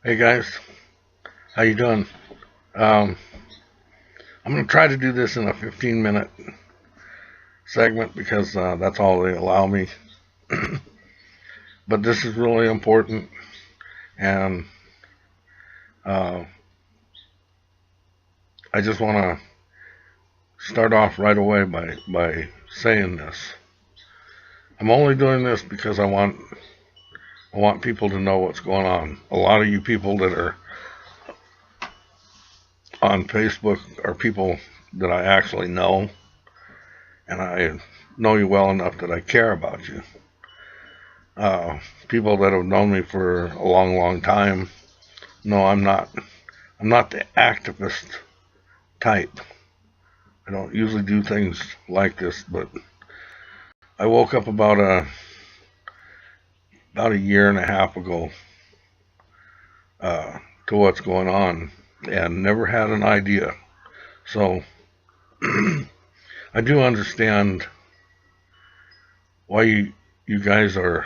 Hey guys, how you doing? Um, I'm gonna try to do this in a 15-minute segment because that's all they allow me. But this is really important, and uh, I just want to start off right away by saying this. I'm only doing this because I want people to know what's going on. A lot of you people that are on Facebook are people that I actually know, and I know you well enough that I care about you. People that have known me for a long, long time know I'm not the activist type. I don't usually do things like this, but I woke up about a year and a half ago to what's going on and never had an idea. So I do understand why you guys are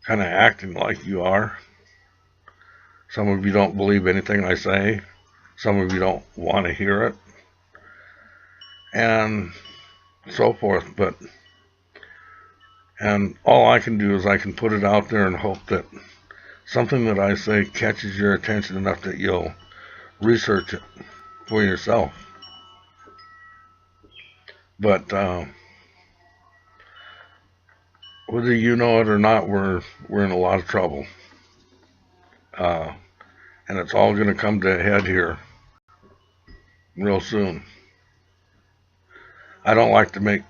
kind of acting like you are. Some of you don't believe anything I say. Some of you don't want to hear it, and so forth. And all I can do is I can put it out there and hope that something that I say catches your attention enough that you'll research it for yourself. But whether you know it or not, we're in a lot of trouble, uh, and it's all going to come to a head here real soon. I don't like to make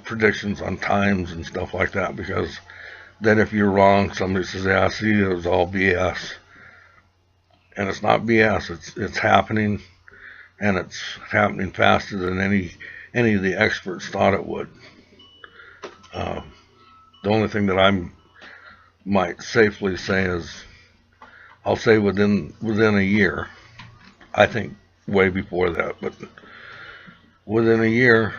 predictions on times and stuff like that because then if you're wrong, somebody says, "Yeah, see, it was all BS," and it's not BS. It's happening, and it's happening faster than any of the experts thought it would. Uh, the only thing that I might safely say is I'll say within a year. I think way before that, but within a year,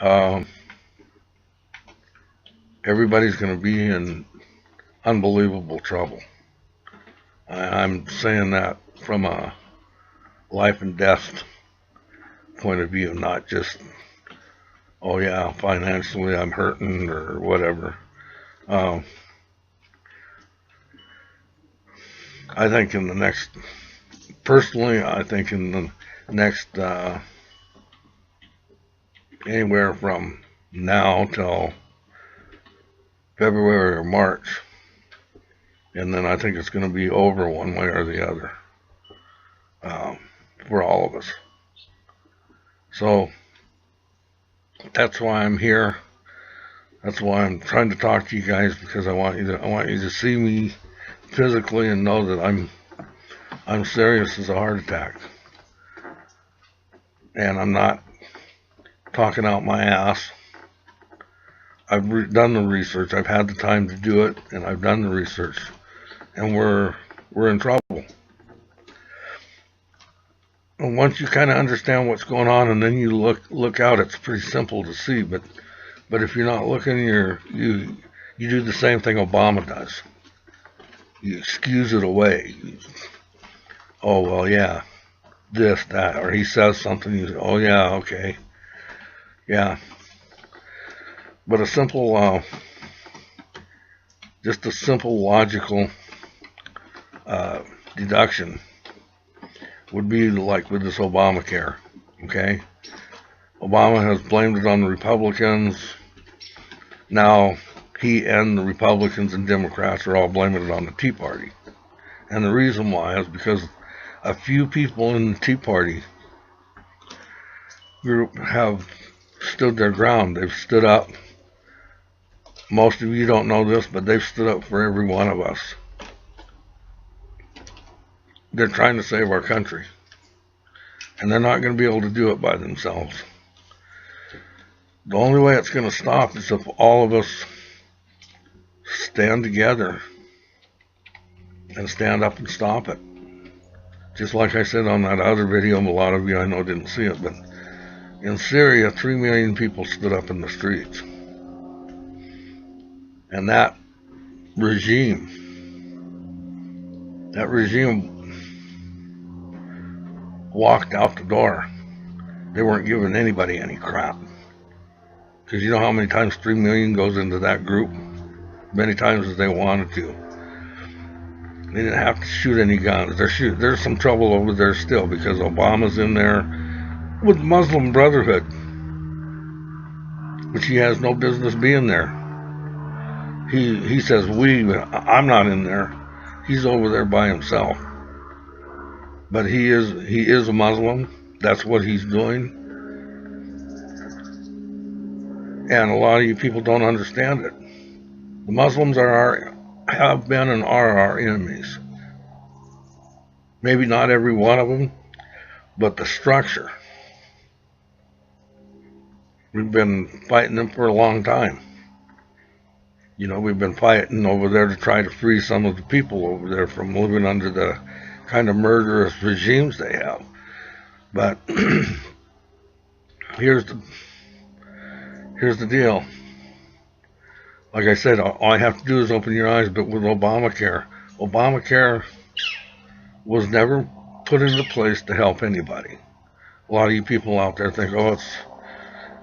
um, everybody's going to be in unbelievable trouble. I'm saying that from a life and death point of view, not just, oh yeah, financially I'm hurting or whatever. Um, I think personally, I think in the next, anywhere from now till February or March, and then I think it's going to be over one way or the other, um, for all of us. So that's why I'm here. That's why I'm trying to talk to you guys, because I want you to see me physically and know that I'm serious as a heart attack, and I'm not talking out my ass. I've done the research. I've had the time to do it, and I've done the research, and we're in trouble. And once you kind of understand what's going on, and then you look out, it's pretty simple to see. But if you're not looking, you do the same thing Obama does. You excuse it away. Oh well, yeah, this, that, or he says something. You say, oh yeah, okay, yeah. But just a simple logical deduction would be like with this Obamacare. Okay, Obama has blamed it on the Republicans. Now he and the Republicans and Democrats are all blaming it on the Tea Party. And the reason why is because a few people in the Tea Party group have stood their ground. They've stood up. Most of you don't know this, but they've stood up for every one of us. They're trying to save our country, and they're not going to be able to do it by themselves. The only way it's going to stop is if all of us stand together and stand up and stop it. Just like I said on that other video, a lot of you I know didn't see it, but in Syria, 3 million people stood up in the streets. And that regime. That regime walked out the door. They weren't giving anybody any crap. Because you know how many times 3 million goes into that group? Many times as they wanted to. They didn't have to shoot any guns. There's some trouble over there still because Obama's in there with Muslim Brotherhood, which he has no business being there. He says I'm not in there. He's over there by himself. But he is a Muslim. That's what he's doing. And a lot of you people don't understand it. The Muslims have been and are our enemies. Maybe not every one of them, but the structure. We've been fighting them for a long time. You know, we've been fighting over there to try to free some of the people over there from living under the kind of murderous regimes they have. But here's the deal. Like I said, all I have to do is open your eyes. But with Obamacare was never put into place to help anybody. A lot of you people out there think, oh,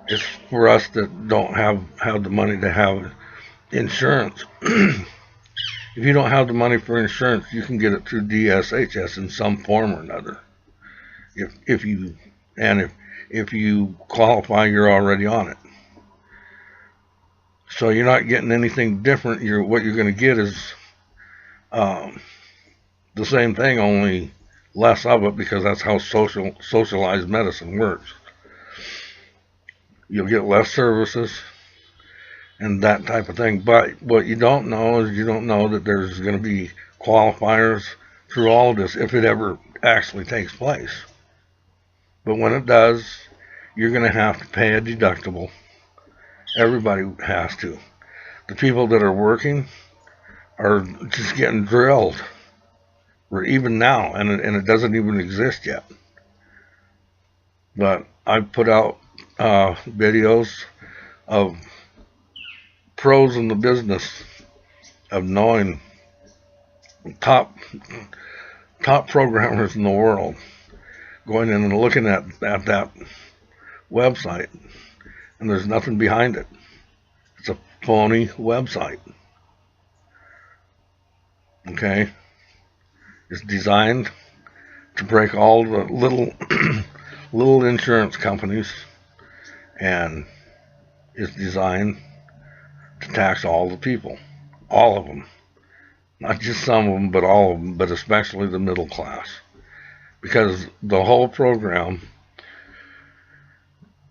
it's for us that don't have the money to have insurance. If you don't have the money for insurance, you can get it through DSHS in some form or another. If you qualify, you're already on it. So you're not getting anything different. What you're going to get is the same thing, only less of it, because that's how socialized medicine works. You'll get less services and that type of thing. But what you don't know is you don't know that there's going to be qualifiers through all of this if it ever actually takes place. But when it does, you're going to have to pay a deductible. Everybody has to. The people that are working are just getting drilled. Or even now, and it doesn't even exist yet. But I've put out videos of pros in the business of knowing top programmers in the world, going in and looking at that website, and there's nothing behind it. It's a phony website. Okay? It's designed to break all the little insurance companies, and it's designed to tax all the people, all of them, not just some of them, but all of them, but especially the middle class, because the whole program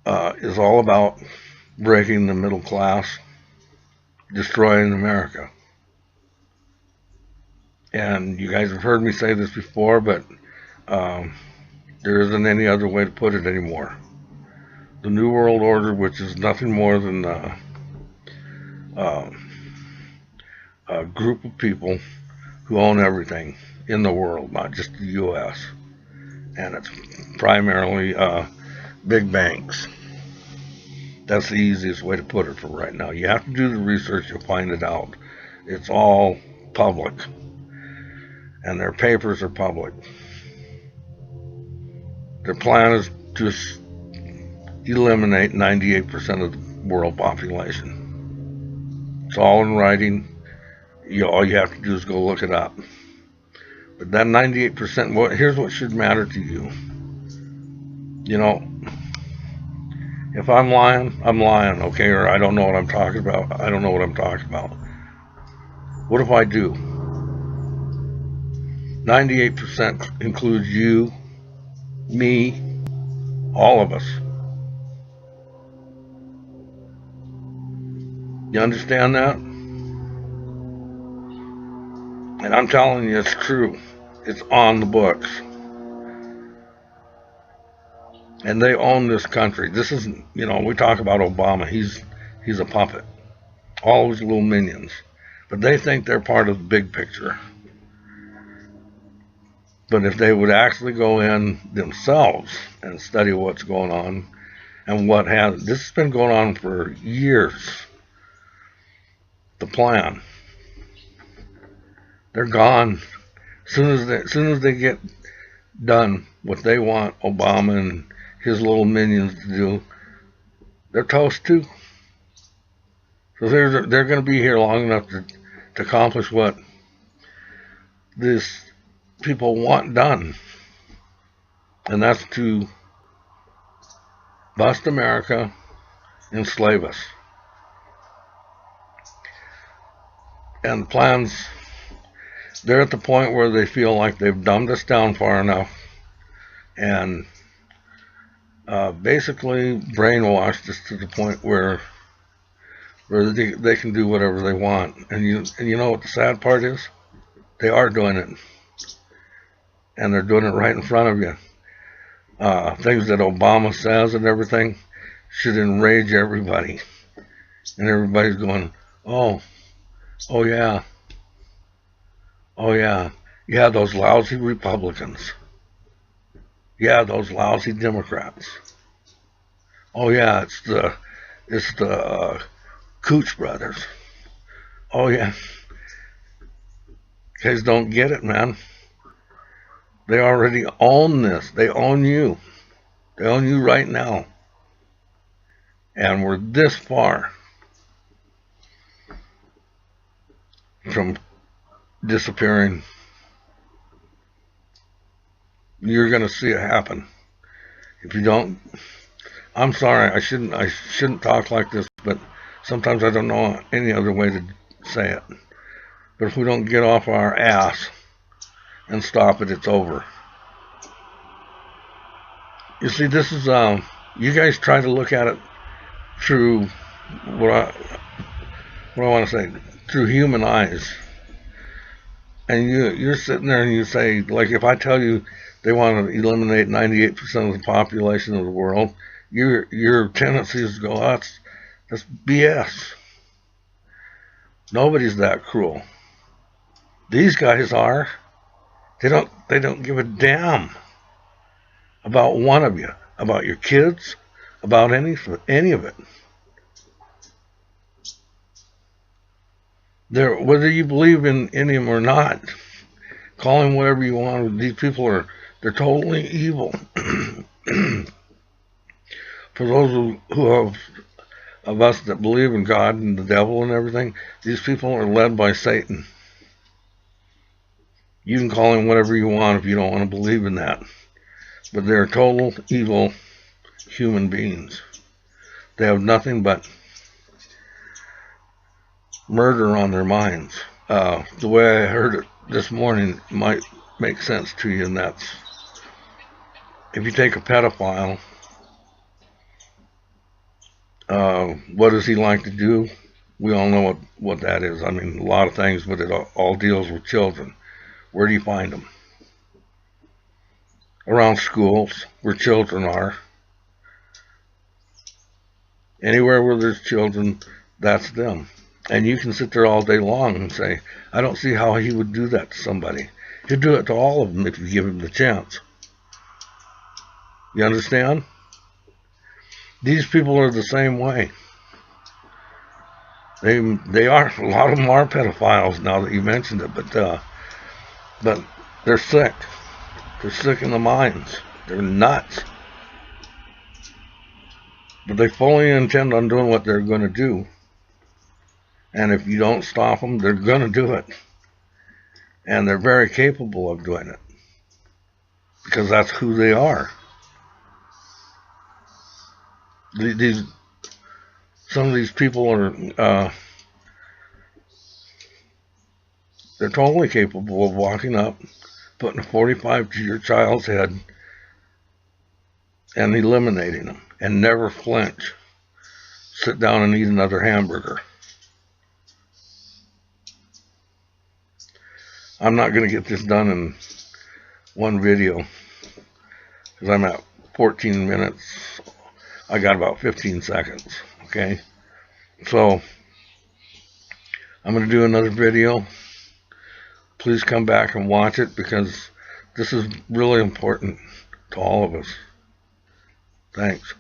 is all about breaking the middle class, destroying America. And you guys have heard me say this before, but there isn't any other way to put it anymore. The New World Order, which is nothing more than a group of people who own everything in the world, not just the U.S. And it's primarily big banks. That's the easiest way to put it for right now. You have to do the research to find it out. It's all public. And their papers are public. Their plan is to eliminate 98% of the world population. It's all in writing. All you have to do is go look it up. But that 98%, here's what should matter to you. You know, if I'm lying, I'm lying, okay? Or I don't know what I'm talking about. I don't know what I'm talking about. What if I do? 98% includes you, me, all of us. You understand that? And I'm telling you, it's true. It's on the books. And they own this country. This isn't, we talk about Obama. He's a puppet. All his little minions. But they think they're part of the big picture. But if they would actually go in themselves and study what's going on and this has been going on for years. The plan. They're gone. As soon as they get done what they want Obama and his little minions to do, they're toast too. So they're going to be here long enough to accomplish what these people want done, and that's to bust America, enslave us. And the plans, they're at the point where they feel like they've dumbed us down far enough and basically brainwashed us to the point where they can do whatever they want. And you know what the sad part is? They are doing it, and they're doing it right in front of you. Things that Obama says and everything should enrage everybody, and everybody's going, oh yeah, yeah, those lousy Republicans, yeah, those lousy Democrats, oh yeah, it's the Cooch brothers, oh yeah. You guys don't get it, man. They already own this. They own you. They own you right now. And we're this far from disappearing. You're going to see it happen. If you don't, I'm sorry. I shouldn't talk like this, but sometimes I don't know any other way to say it. But if we don't get off our ass and stop it, it's over. You see, this is you guys try to look at it through what I want to say, through human eyes, and you're sitting there and you say, like, if I tell you they want to eliminate 98% of the population of the world, your tendency is to go, oh, that's BS. Nobody's that cruel. These guys are. They don't give a damn about one of you, about your kids, about any of it. Whether you believe in him or not, call him whatever you want. These people they're totally evil. For those of us that believe in God and the devil and everything, these people are led by Satan. You can call him whatever you want if you don't want to believe in that. But they're total evil human beings. They have nothing but murder on their minds. The way I heard it this morning might make sense to you, and that's, if you take a pedophile, what does he like to do? We all know what that is. I mean, a lot of things, but it all deals with children. Where do you find them? Around schools, where children are. Anywhere where there's children, that's them. And you can sit there all day long and say, I don't see how he would do that to somebody. He'd do it to all of them if you give him the chance. You understand? These people are the same way. They are, a lot of them are pedophiles now that you mentioned it, but they're sick. They're sick in the minds. They're nuts. But they fully intend on doing what they're going to do. And if you don't stop them, they're going to do it. And they're very capable of doing it. Because that's who they are. Some of these people are, they're totally capable of walking up, putting a 45 to your child's head, and eliminating them, and never flinch. Sit down and eat another hamburger. I'm not going to get this done in one video, because I'm at 14 minutes. I got about 15 seconds, okay? So, I'm going to do another video. Please come back and watch it, because this is really important to all of us. Thanks.